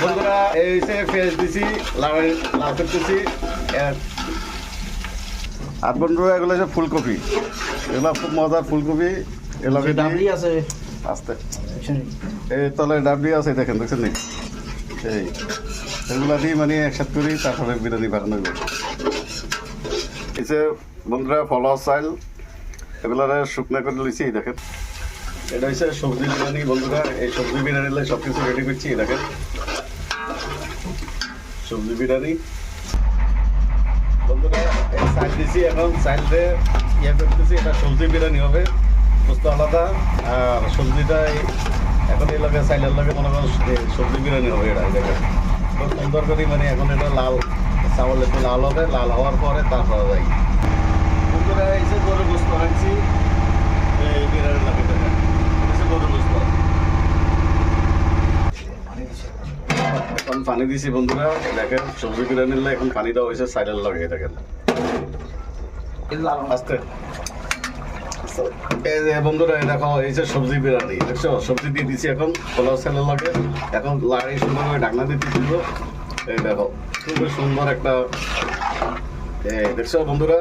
বন্ধুরা এই যে পেঁয়াজ দিছি, লাল করতেছি। আর বন্ধুরা এগুলো হচ্ছে ফুলকপি, এগুলো খুব মজার ফুলকপি। এগুলোকে ডাবলি আছে আস্তে এই তলায় ডাবলি আছে, দেখেন দেখছেন নি? এই এগুলো দিয়ে মানে একসাথে করি, তারপরে বিরিয়ানি বানানো হবে। এই যে বন্ধুরা ফলাও চাইল, এগুলো শুকনো করে লিছি। দেখেন এটা হচ্ছে সবজি বিরিয়ানি। বন্ধুরা এই সবজি বিরিয়ানি সব কিছু রেডি করছি। দেখেন সবজি বিরিয়ানি। বন্ধুরা এই চাইল দিছি, এখন চাইল দিয়ে ইয়ে করতেছি। এটা সবজি বিরিয়ানি হবে, বুঝতে আলাদা। আর সবজিটা এখন এই লাগে চাইলের লাগে মনে করেন সবজি বিরিয়ানি হবে। এটা দেখেন খুব সুন্দর করে মানে এখন এটা লাল চাউল একটু লাল হবে, লাল হওয়ার পরে তারপরে যাই। বন্ধুরা এই যে গরু গোস্ত আনছি, এই বিরিয়ানি লাগে। দেখেন গরু গোস্ত এখন পানি দিছি। বন্ধুরা দেখেন সবজি বিরিয়ানির লাগে এখন পানি দেওয়া হয়েছে চাইলের লাগে। দেখেন আস্তে এই যে বন্ধুরা দেখো এই যে সবজি বিরিয়ানি দেখছো, সবজি দিয়ে দিচ্ছি এখন পোলাও চালের লাগে। এখন লাড়ি সুন্দর করে ঢাকনা দিতে দিব। এই দেখো খুবই সুন্দর একটা এই দেখছো বন্ধুরা,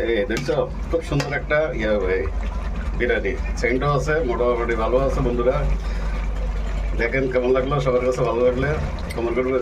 এই দেখছো খুব সুন্দর একটা ইয়ে হবে বিরিয়ানি। সেন্টও আছে, মোটামুটি ভালো আছে। বন্ধুরা দেখেন কেমন লাগলো, সবার কাছে ভালো লাগলে কমেন্ট করবে।